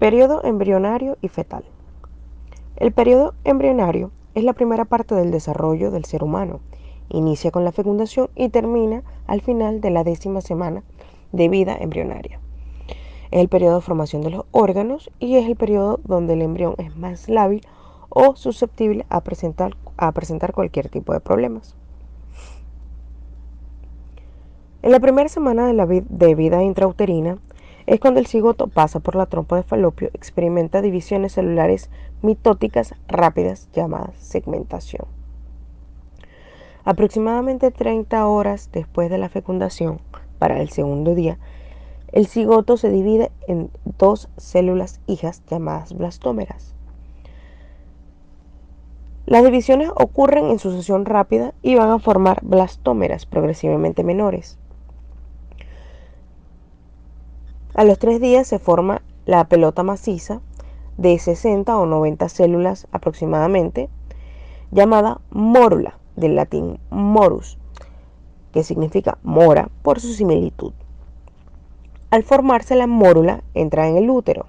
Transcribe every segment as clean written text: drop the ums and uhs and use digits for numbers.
Periodo embrionario y fetal. El periodo embrionario es la primera parte del desarrollo del ser humano. Inicia con la fecundación y termina al final de la 10ª semana de vida embrionaria. Es el periodo de formación de los órganos y es el periodo donde el embrión es más lábil o susceptible a presentar cualquier tipo de problemas. En la primera semana de vida intrauterina es cuando el cigoto pasa por la trompa de Falopio, experimenta divisiones celulares mitóticas rápidas llamadas segmentación. Aproximadamente 30 horas después de la fecundación, para el segundo día, el cigoto se divide en 2 células hijas llamadas blastómeras. Las divisiones ocurren en sucesión rápida y van a formar blastómeras progresivamente menores. A los 3 días se forma la pelota maciza de 60 o 90 células aproximadamente, llamada mórula, del latín morus, que significa mora por su similitud. Al formarse la mórula, entra en el útero.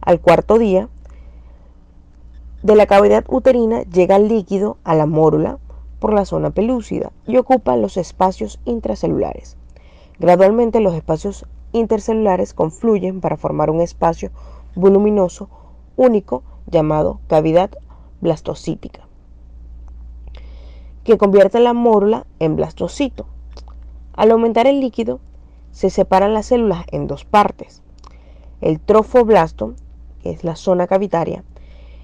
Al 4.º día de la cavidad uterina llega el líquido a la mórula por la zona pelúcida y ocupa los espacios intracelulares. Gradualmente los espacios intercelulares confluyen para formar un espacio voluminoso único llamado cavidad blastocítica, que convierte la mórula en blastocito. Al aumentar el líquido, se separan las células en 2 partes: el trofoblasto, que es la zona cavitaria,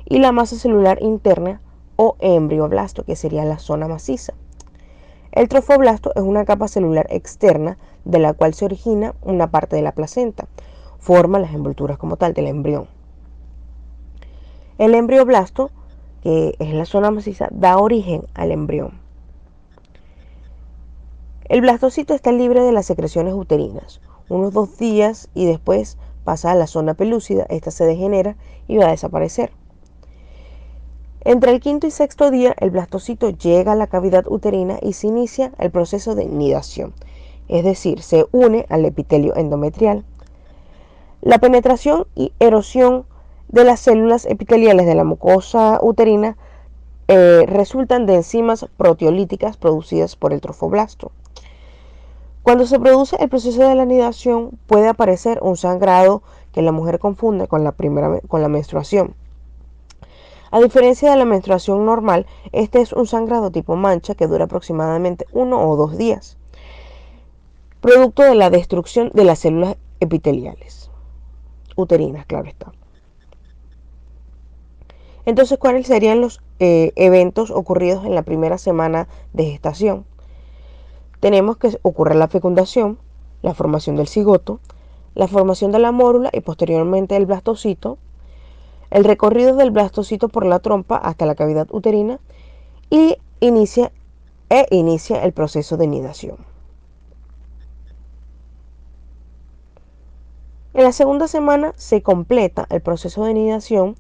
y la masa celular interna o embrioblasto, que sería la zona maciza. El trofoblasto es una capa celular externa de la cual se origina una parte de la placenta, forma las envolturas como tal del embrión. El embrioblasto, que es la zona maciza, da origen al embrión. El blastocito está libre de las secreciones uterinas unos 2 días y después pasa a la zona pelúcida. Esta se degenera y va a desaparecer. Entre el 5.º y 6.º día, el blastocito llega a la cavidad uterina y se inicia el proceso de nidación, es decir, se une al epitelio endometrial. La penetración y erosión de las células epiteliales de la mucosa uterina resultan de enzimas proteolíticas producidas por el trofoblasto. Cuando se produce el proceso de la nidación, puede aparecer un sangrado que la mujer confunde con la menstruación. A diferencia de la menstruación normal, este es un sangrado tipo mancha que dura aproximadamente 1 o 2 días, producto de la destrucción de las células epiteliales uterinas, claro está. Entonces, ¿cuáles serían los eventos ocurridos en la primera semana de gestación? Tenemos que ocurre la fecundación, la formación del cigoto, la formación de la mórula y posteriormente el blastocito, el recorrido del blastocito por la trompa hasta la cavidad uterina y inicia el proceso de nidación. En la segunda semana se completa el proceso de nidación.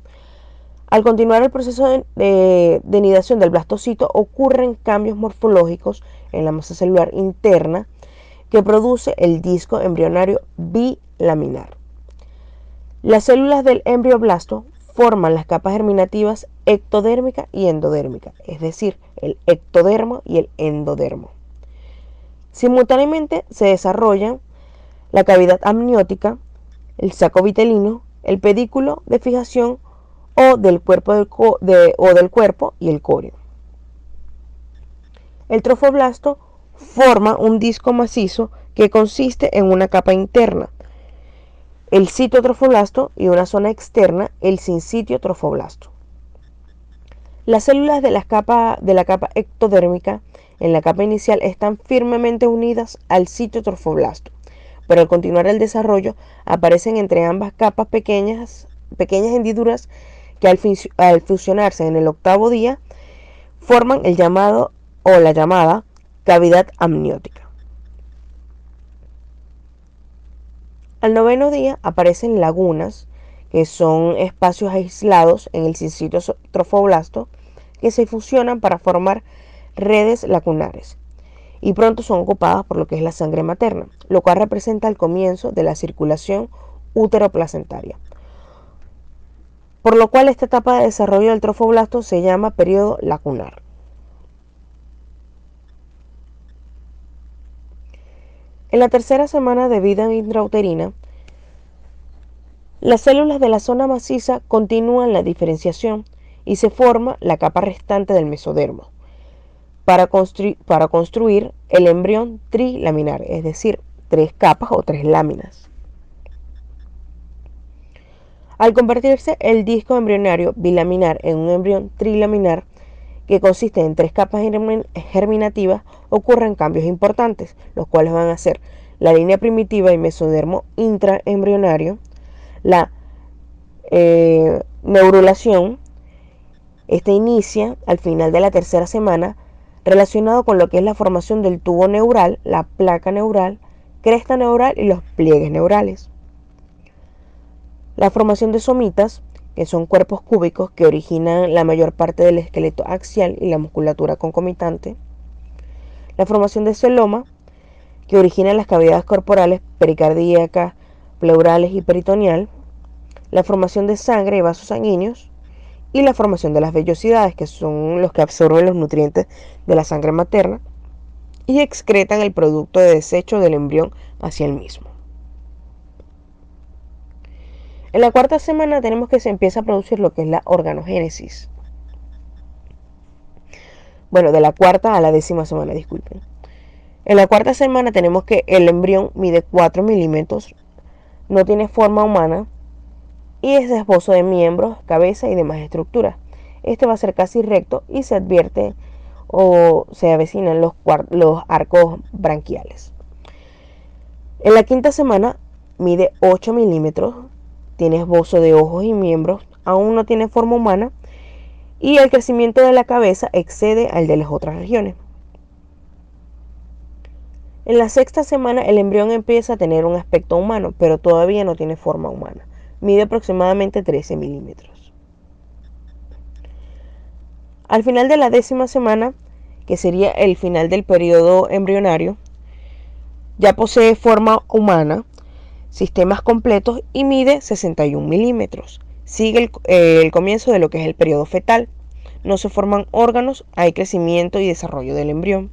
Al continuar el proceso de nidación del blastocito, ocurren cambios morfológicos en la masa celular interna que produce el disco embrionario bilaminar. Las células del embrioblasto forman las capas germinativas ectodérmica y endodérmica, es decir, el ectodermo y el endodermo. Simultáneamente se desarrollan la cavidad amniótica, el saco vitelino, el pedículo de fijación o del cuerpo y el corio. El trofoblasto forma un disco macizo que consiste en una capa interna, el citotrofoblasto, y una zona externa, el sincitio trofoblasto. Las células de la capa ectodérmica en la capa inicial están firmemente unidas al citotrofoblasto, pero al continuar el desarrollo aparecen entre ambas capas pequeñas hendiduras que al fusionarse en el 8.º día forman la llamada cavidad amniótica. Al 9.º día aparecen lagunas, que son espacios aislados en el sincitio trofoblasto que se fusionan para formar redes lacunares y pronto son ocupadas por lo que es la sangre materna, lo cual representa el comienzo de la circulación útero-placentaria. por lo cual esta etapa de desarrollo del trofoblasto se llama periodo lacunar. En la tercera semana de vida intrauterina, las células de la zona maciza continúan la diferenciación y se forma la capa restante del mesodermo para construir el embrión trilaminar, es decir, 3 capas o 3 láminas. Al convertirse el disco embrionario bilaminar en un embrión trilaminar, que consiste en 3 capas germinativas, ocurren cambios importantes, los cuales van a ser la línea primitiva y mesodermo intraembrionario, la neurulación. Esta inicia al final de la tercera semana, relacionado con lo que es la formación del tubo neural, la placa neural, cresta neural y los pliegues neurales. La formación de somitas, que son cuerpos cúbicos que originan la mayor parte del esqueleto axial y la musculatura concomitante. La formación de celoma, que origina las cavidades corporales pericardíacas, pleurales y peritoneal. La formación de sangre y vasos sanguíneos. Y la formación de las vellosidades, que son los que absorben los nutrientes de la sangre materna y excretan el producto de desecho del embrión hacia el mismo. En la cuarta semana tenemos que se empieza a producir lo que es la organogénesis. Bueno, de la cuarta a la 10ª semana, disculpen. En la cuarta semana tenemos que el embrión mide 4 milímetros, no tiene forma humana y es de esbozo de miembros, cabeza y demás estructuras. Este va a ser casi recto y se advierte o se avecinan los arcos branquiales. En la quinta semana mide 8 milímetros, tiene esbozo de ojos y miembros, aún no tiene forma humana y el crecimiento de la cabeza excede al de las otras regiones. En la sexta semana el embrión empieza a tener un aspecto humano, pero todavía no tiene forma humana. Mide aproximadamente 13 milímetros. Al final de la 10ª semana, que sería el final del periodo embrionario, ya posee forma humana, sistemas completos y mide 61 milímetros. Sigue el comienzo de lo que es el periodo fetal. No se forman órganos, hay crecimiento y desarrollo del embrión.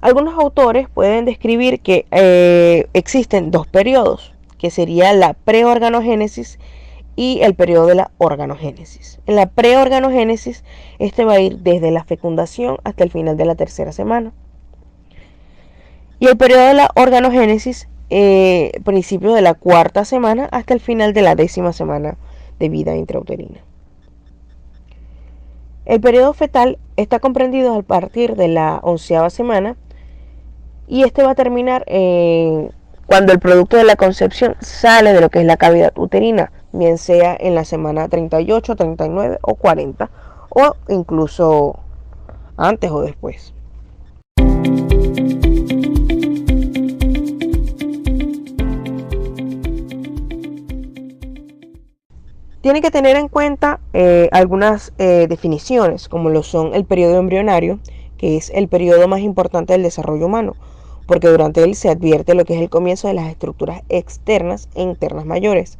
Algunos autores pueden describir que existen 2 periodos, que sería la preorganogénesis y el periodo de la organogénesis. En la preorganogénesis, este va a ir desde la fecundación hasta el final de la tercera semana. Y el periodo de la organogénesis, principio de la cuarta semana hasta el final de la 10ª semana de vida intrauterina. El periodo fetal está comprendido a partir de la 11ª semana y este va a terminar cuando el producto de la concepción sale de lo que es la cavidad uterina, bien sea en la semana 38, 39 o 40 o incluso antes o después. Tiene que tener en cuenta algunas definiciones, como lo son el periodo embrionario, que es el periodo más importante del desarrollo humano, porque durante él se advierte lo que es el comienzo de las estructuras externas e internas mayores.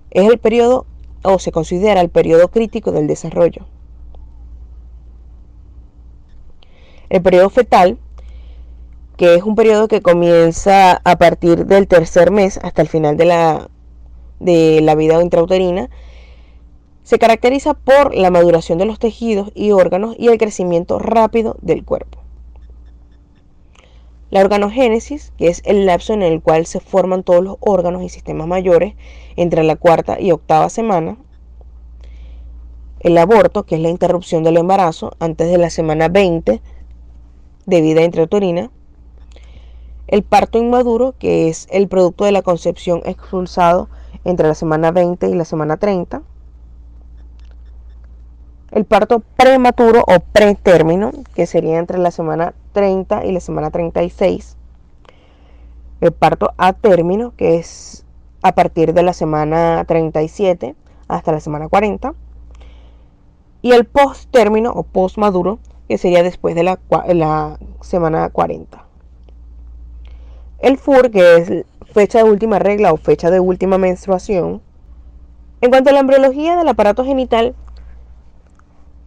Es el periodo, o se considera el periodo crítico del desarrollo. El periodo fetal, que es un periodo que comienza a partir del tercer mes hasta el final de la vida intrauterina, se caracteriza por la maduración de los tejidos y órganos y el crecimiento rápido del cuerpo. La organogénesis, que es el lapso en el cual se forman todos los órganos y sistemas mayores entre la cuarta y octava semana. El aborto, que es la interrupción del embarazo antes de la semana 20 de vida intrauterina. El parto inmaduro, que es el producto de la concepción expulsado entre la semana 20 y la semana 30. El parto prematuro o pretérmino, que sería entre la semana 30 y la semana 36. El parto a término, que es a partir de la semana 37 hasta la semana 40. Y el posttérmino o postmaduro, que sería después de la semana 40. El FUR, que es fecha de última regla o fecha de última menstruación, En cuanto a la embriología del aparato genital,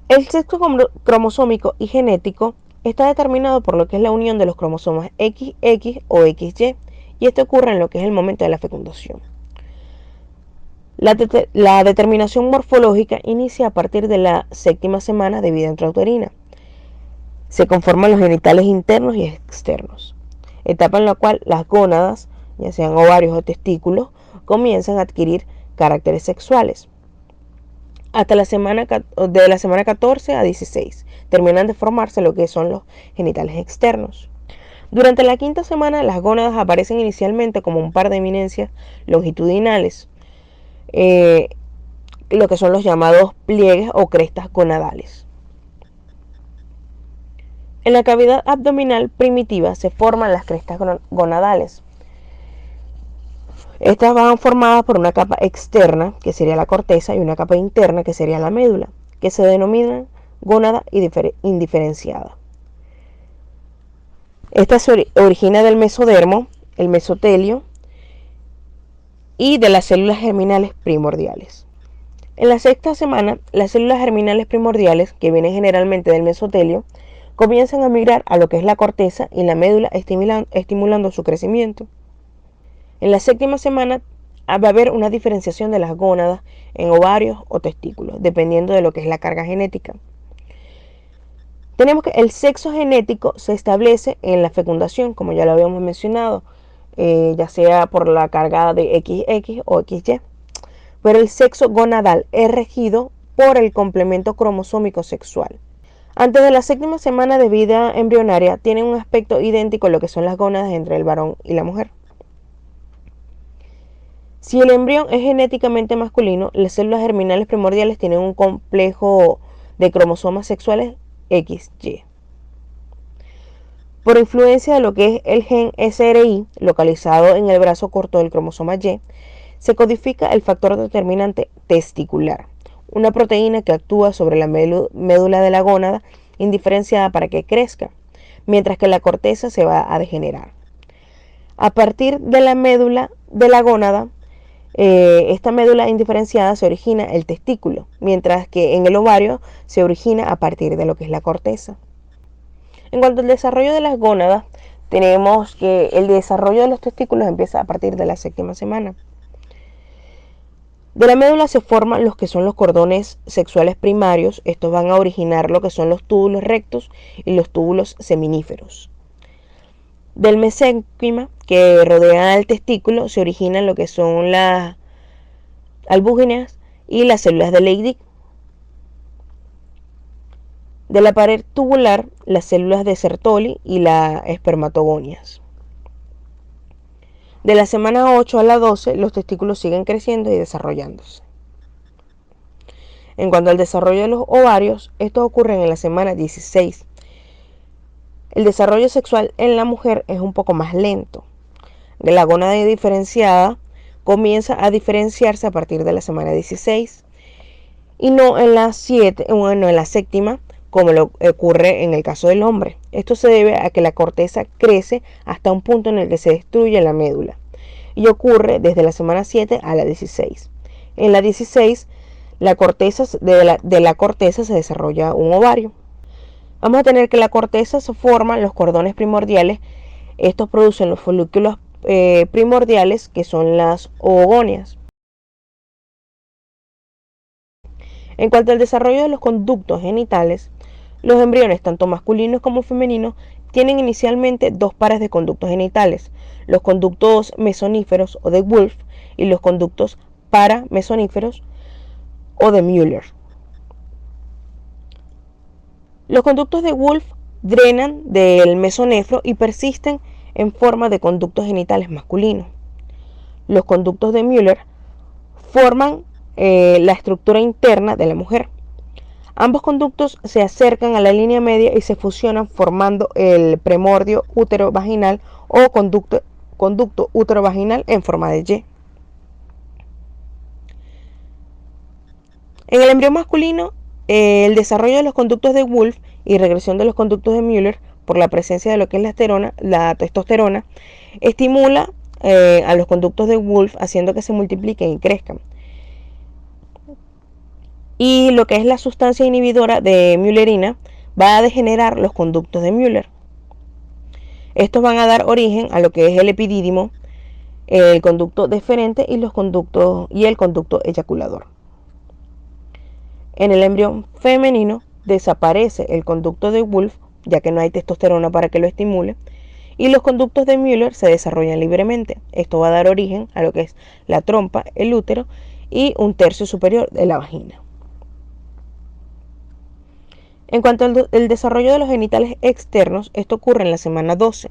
el sexo cromosómico y genético está determinado por lo que es la unión de los cromosomas XX o XY, y esto ocurre en lo que es el momento de la fecundación. La determinación morfológica inicia a partir de la 7ª semana de vida intrauterina. Se conforman los genitales internos y externos, etapa en la cual las gónadas, ya sean ovarios o testículos, comienzan a adquirir caracteres sexuales. Hasta de la semana 14 a 16 terminan de formarse lo que son los genitales externos. Durante la 5ª semana, las gónadas aparecen inicialmente como un par de eminencias longitudinales, lo que son los llamados pliegues o crestas gonadales. En la cavidad abdominal primitiva se forman las crestas gonadales. Estas van formadas por una capa externa, que sería la corteza, y una capa interna, que sería la médula, que se denominan gónada indiferenciada. Esta se origina del mesodermo, el mesotelio y de las células germinales primordiales. En la 6ª semana, las células germinales primordiales, que vienen generalmente del mesotelio, comienzan a migrar a lo que es la corteza y la médula, estimulando su crecimiento. En la 7ª semana va a haber una diferenciación de las gónadas en ovarios o testículos, dependiendo de lo que es la carga genética. Tenemos que el sexo genético se establece en la fecundación, como ya lo habíamos mencionado, ya sea por la carga de XX o XY. Pero el sexo gonadal es regido por el complemento cromosómico sexual. Antes de la 7ª semana de vida embrionaria, tienen un aspecto idéntico a lo que son las gónadas entre el varón y la mujer. Si el embrión es genéticamente masculino, las células germinales primordiales tienen un complejo de cromosomas sexuales XY. Por influencia de lo que es el gen SRY, localizado en el brazo corto del cromosoma Y, se codifica el factor determinante testicular, una proteína que actúa sobre la médula de la gónada indiferenciada para que crezca, mientras que la corteza se va a degenerar. A partir de la médula de la gónada, esta médula indiferenciada se origina el testículo, mientras que en el ovario se origina a partir de lo que es la corteza. En cuanto al desarrollo de las gónadas, tenemos que el desarrollo de los testículos empieza a partir de la 7ª semana. De la médula se forman los que son los cordones sexuales primarios. Estos van a originar lo que son los túbulos rectos y los túbulos seminíferos. Del mesénquima que rodea al testículo se originan lo que son las albúgineas y las células de Leydig. De la pared tubular, las células de Sertoli y las espermatogonias. De la semana 8 a la 12, los testículos siguen creciendo y desarrollándose. En cuanto al desarrollo de los ovarios, estos ocurren en la semana 16. El desarrollo sexual en la mujer es un poco más lento. La gónada diferenciada comienza a diferenciarse a partir de la semana 16 y no en la 7ª, como lo ocurre en el caso del hombre. Esto se debe a que la corteza crece hasta un punto en el que se destruye la médula y ocurre desde la semana 7 a la 16. En la 16, de la corteza se desarrolla un ovario. Vamos a tener que la corteza se forman los cordones primordiales. Estos producen los folículos primordiales, que son las oogonias. En cuanto al desarrollo de los conductos genitales, los embriones, tanto masculinos como femeninos, tienen inicialmente dos pares de conductos genitales, los conductos mesoníferos o de Wolff y los conductos paramesoníferos o de Müller. Los conductos de Wolff drenan del mesonefro y persisten en forma de conductos genitales masculinos. Los conductos de Müller forman la estructura interna de la mujer. Ambos conductos se acercan a la línea media y se fusionan formando el primordio útero-vaginal o conducto útero-vaginal en forma de Y. En el embrión masculino, el desarrollo de los conductos de Wolff y regresión de los conductos de Müller por la presencia de lo que es la testosterona estimula a los conductos de Wolff, haciendo que se multipliquen y crezcan. Y lo que es la sustancia inhibidora de Müllerina va a degenerar los conductos de Müller. Estos van a dar origen a lo que es el epidídimo, el conducto deferente y el conducto eyaculador. En el embrión femenino desaparece el conducto de Wolff, ya que no hay testosterona para que lo estimule, y los conductos de Müller se desarrollan libremente. Esto va a dar origen a lo que es la trompa, el útero y un tercio superior de la vagina. En cuanto al desarrollo de los genitales externos, esto ocurre en la semana 12.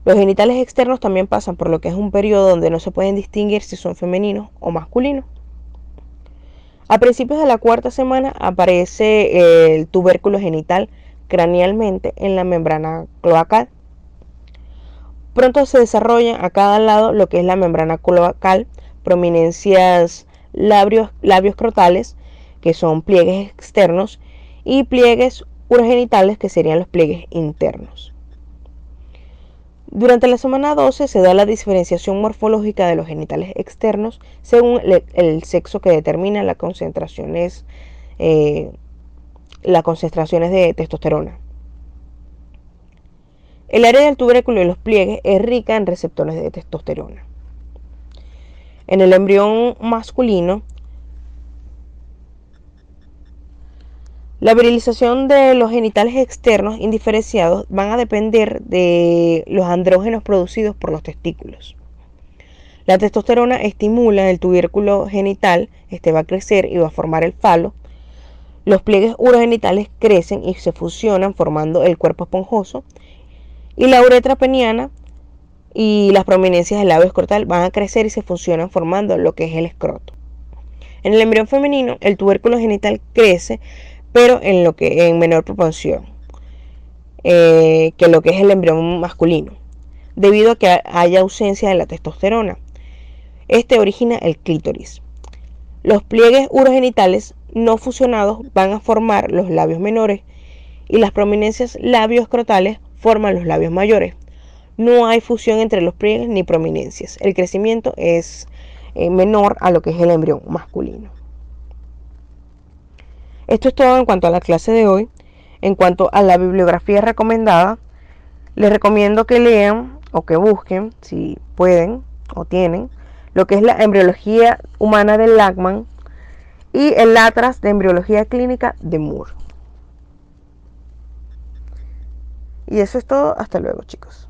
Los genitales externos también pasan por lo que es un periodo donde no se pueden distinguir si son femeninos o masculinos. A principios de la cuarta semana aparece el tubérculo genital cranealmente en la membrana cloacal. Pronto se desarrolla a cada lado lo que es la membrana cloacal, prominencias labios-crotales, que son pliegues externos, y pliegues urogenitales, que serían los pliegues internos. Durante la semana 12 se da la diferenciación morfológica de los genitales externos según el sexo, que determina las concentraciones de testosterona. El área del tubérculo y los pliegues es rica en receptores de testosterona. En el embrión masculino, la virilización de los genitales externos indiferenciados van a depender de los andrógenos producidos por los testículos. La testosterona estimula el tubérculo genital, este va a crecer y va a formar el falo. Los pliegues urogenitales crecen y se fusionan formando el cuerpo esponjoso. Y la uretra peniana y las prominencias del labio escrotal van a crecer y se fusionan formando lo que es el escroto. En el embrión femenino, el tubérculo genital crece, pero en menor proporción que lo que es el embrión masculino, debido a que haya ausencia de la testosterona. Este origina el clítoris. Los pliegues urogenitales no fusionados van a formar los labios menores y las prominencias labioescrotales forman los labios mayores. No hay fusión entre los pliegues ni prominencias. El crecimiento es menor a lo que es el embrión masculino. Esto es todo en cuanto a la clase de hoy. En cuanto a la bibliografía recomendada, les recomiendo que lean o que busquen, si pueden o tienen, lo que es la embriología humana de Lachman y el Atlas de embriología clínica de Moore. Y eso es todo. Hasta luego, chicos.